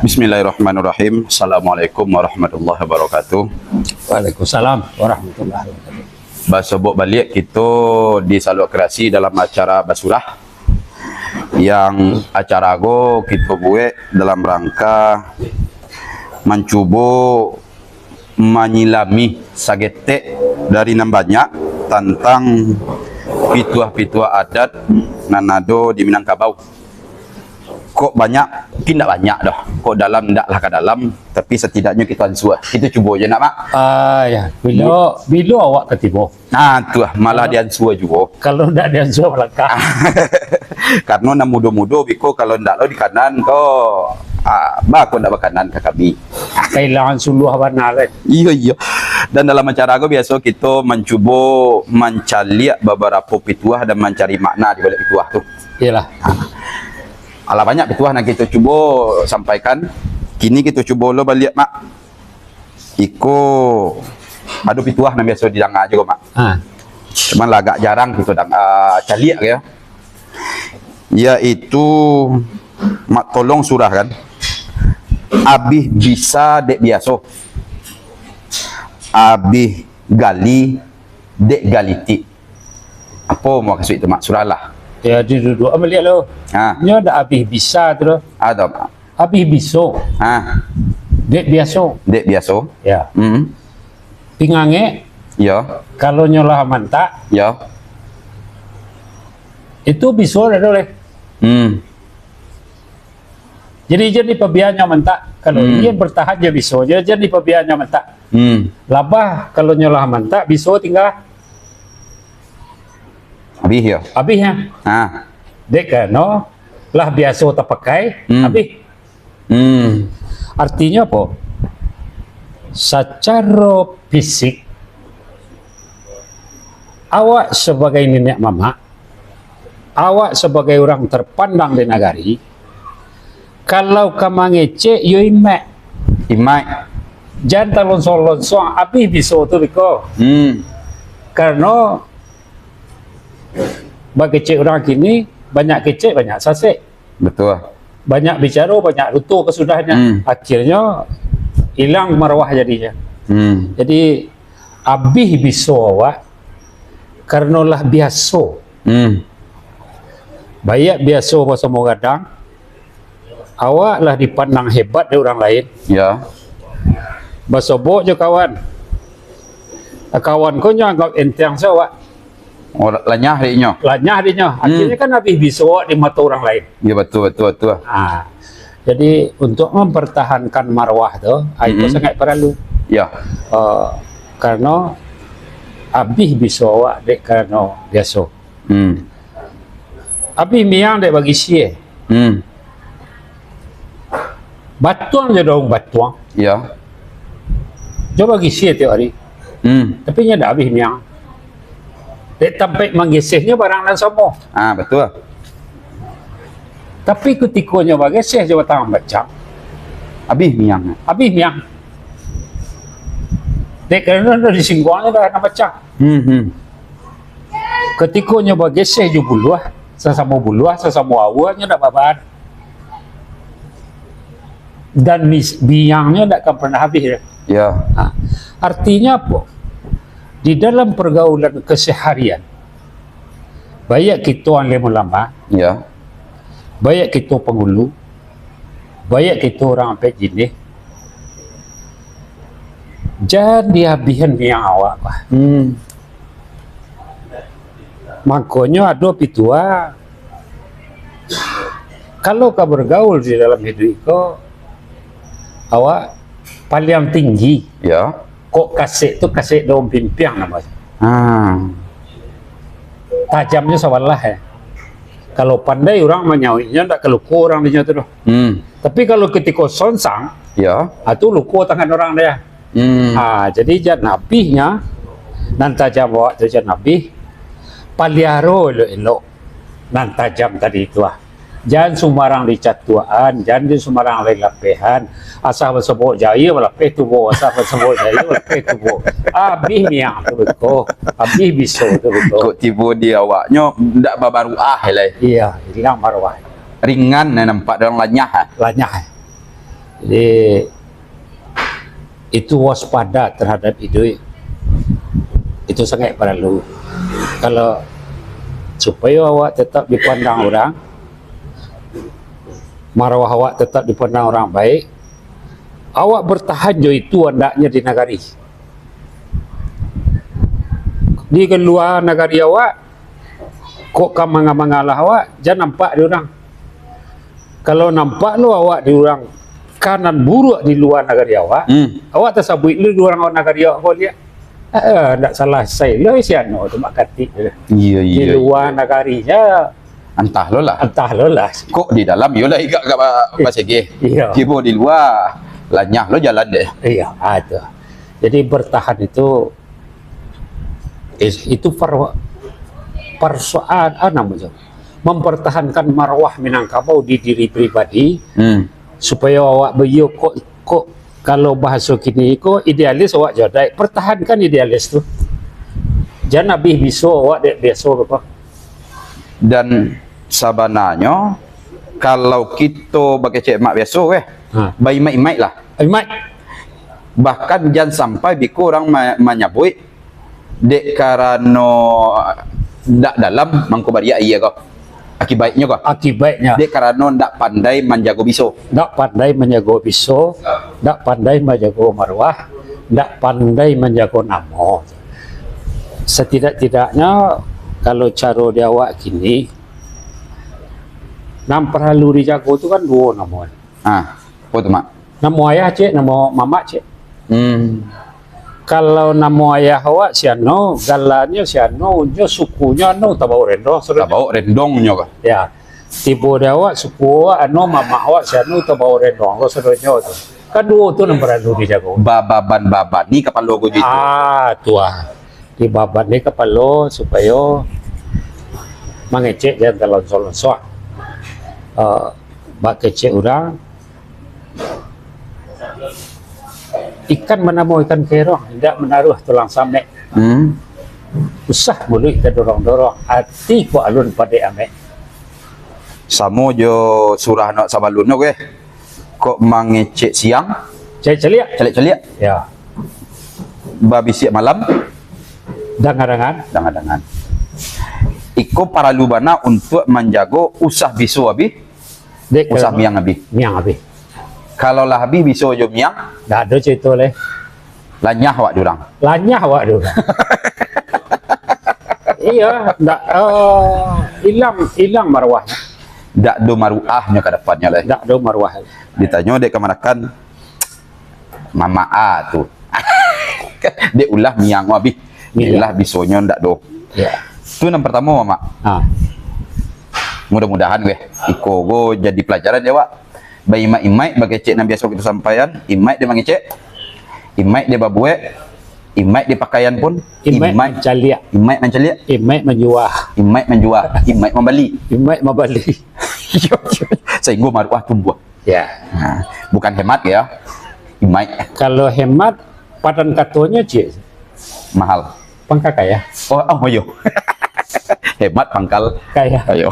Bismillahirrahmanirrahim. Assalamualaikum warahmatullahi wabarakatuh. Waalaikumsalam warahmatullahi wabarakatuh. Basobok balik kita di Saluk Kreasi dalam acara Basurah. Yang acara go kita buat dalam rangka mencuba menyilami sagetek dari banyak tentang pituah-pituah adat nanado di Minangkabau. Kok banyak? Mungkin tak banyak dah. Kok dalam taklah ke dalam, tapi setidaknya kita ansur. Kita cuba je nak mak. Ya. Bila awak ketiba? Tu lah, malah dia ansur juga. Kalau tak dia ansur melangkah. Karena nak muda-muda biko kalau ndak lo di kanan kau kau ndak berkanan ke kami. Kehilangan suluh warna lain. Iya. Dan dalam acara aku biasa kita mencuba mencari beberapa pituah dan mencari makna di balik pituah tu. Iyalah. Alah banyak pituah nak kita cuba sampaikan. Kini kita cuba lo balik mak. Iko ada pituah yang biasa didengar juga mak. Cuman agak jarang kita cari ya. Yaitu mak tolong surah kan. Abih bisa dek biasa. Abih gali dek galiti. Apa mau kasih itu mak surah lah. Ya duduk ambil lo. Nya ada abih bisa tu. Ada mak. Abih biso. Dek biasa. Dek biasa. Ya. Pingange. Ya. Kalau nyolah mantak. Ya. Itu biso dah boleh. Jadi pebiannya mentak. Kalau ingin bertahan je biso. Jadi pebiannya mentak. Labah kalau nyolah mantak biso tinggal. Abih ya. Abihnya. Dek kan no lah biasa tak pakai. Abih. Artinya apa? Secara fisik awak sebagai nenek mama, awak sebagai orang terpandang di nagari, kalau kamu ngecek yo imak. Jangan terlonsong-lonsong abih bisa tu biko. Karena bagi cek orang kini banyak kecek banyak sasek. Betul. Banyak bicara banyak lutur kesudahnya. Akhirnya hilang marwah jadinya. Jadi abih bisa awak karena lah biasa. Banyak biasa bahasa Mogadang. Awak lah dipandang hebat dari orang lain. Ya. Bahasa bok je kawan. Kawan kau nyanggap enteng sawak. Lanyah harinya. Akhirnya kan habis bisa di mata orang lain. Ya betul. Jadi untuk mempertahankan marwah tu, itu sangat perlu. Ya. Karena habis bisa awak dek karena biasa. Habis miang dek bagi sie. Batuang je dong batuang. Ya. Coba bagi sie tiap hari. Tapi nya dah habis miang. Dek sampai menggesehnya barang dan semua. Betul. Tapi ketikanya menggeseh coba tangan baca. Habis miang. Dek kerana disinggungnya dah nak baca. Ketikanya menggeseh je buluah, sesama awalnya dah babat. Dan biangnya tak akan pernah habis. Ya. Artinya apa? Di dalam pergaulan keseharian, banyak kita orang lama, ya. Banyak kita penghulu, banyak kita orang apa jenis. Jangan dihabiskan yang awak. Makanya ada pitua. Kalau kau bergaul di dalam hidup kau, awak paling tinggi. Ya. Kok kasih tu kasih daun pimpiang namanya. Tajamnya sawalah ya. Kalau pandai orang menyawinya tak keluku orang dia tu. Tapi kalau ketika sonsang, ya, itu luku tangan orang dia. Jadi jangan nabihnya dan tajam bawa tu jangan nabih. Paliaro elok dan tajam tadi itu Jangan sembarang dicatuan, jangan sembarang lepehan. Asal bersebut jaya lepeh tubuh, asal bersebut jaya lepeh tubuh. Habis miang tu betul, habis biso tu betul. Kok tiba dia awaknya ndak baru Iya, hilang marwah. Ringan nampak dalam lanyah. Jadi itu waspada terhadap itu sangat perlu. Kalau supaya awak tetap dipandang orang, marwah awak tetap dipandang orang baik, awak bertahan jo itu hendaknya di nagari. Di keluar nagari awak, kok kamang-mangalah awak, jangan nampak di orang. Kalau nampak lu awak di orang kanan buruk di luar nagari awak, awak tersabut lu di orang nagari awak kau lihat. Tak salah saya lo siano tu mak katik Iya di iya. luar nagarinya Entah lo lah. entah lo lah. Kok di dalam yolah igak gak bahasa ge. Iya. Kibo di luar lanyah lo jalan deh. Iya, ada. Jadi bertahan itu persoalan namanya mempertahankan marwah Minangkabau di diri pribadi supaya awak beliau kok kalau bahasa kini kok idealis awak jadai pertahankan idealis tu. Jangan habis bisu awak dek biasa apa. Dan sabananya kalau kita bagi cek mak biasa bayi mai lah. Mat, Bahkan jangan sampai biku orang menyebut dek karena dak dalam mangko baria iya kok. Akibatnya kok. akibatnya Dek karena ndak pandai menjaga biso. tak pandai menjaga pisau, tak pandai menjaga marwah, tak pandai menjaga nama. Setidak-tidaknya kalau cara dia awak kini, nam perlu dijaga itu kan dua nama. Apa tu mak? Nama ayah cik, nama mama cik. Kalau nama ayah awak siano, galannya siano, unjo sukunya no tabau rendo. Tak bawa rendongnya kok. Ya, tiba dia awak suku awak, mama awak siano tabau rendo. Kau sedonya tu. Kan dua tu nam perlu dijaga. Baban ni kapal logo gitu. Tua. Di babat ni kepala supaya mengecek jangan terlonsor-lonsor. Bak kecek orang. Ikan menamu ikan kerong, tidak menaruh tulang samek. Usah mulu kita dorong-dorong. Hati ku alun pada amek. Samo jo surah nak sabalun no kok mangecek siang, Cek celiak. celik-celik, Ya. babi siap malam, Dangan-dangan. dangan-dangan. Iko para lubana untuk menjaga usah bisu abi, Dek usah miang abi. miang habis. Kalau lah abi bisu jo miang, Dah ada cerita leh. lanyah awak durang. Lanyah awak dulu. Iya, tak hilang marwahnya. Dak do maruahnya ke depannya lah. Tak ada marwah. Ditanya dek kemanakan, mama A tu. Dek ulah miang abi, Iya. ulah bisonya ndak do. Ya. Tu yang pertama mama. Mudah-mudahan iko go jadi pelajaran ya wak. Bayi mak imai bagi cek yang biasa kita sampaikan, imai dia mangecek, imai dia babue, imai dia pakaian pun, Imai mencaliak, imai menceliak, imai menjuah, imai menjual, imai membeli. imai membeli. Sehingga maruah tumbuh. Ya. Bukan hemat ya, imai Kalau hemat padan katanya cik mahal. pangkal kaya. Oh yo. Hemat pangkal. Kaya. Ayo.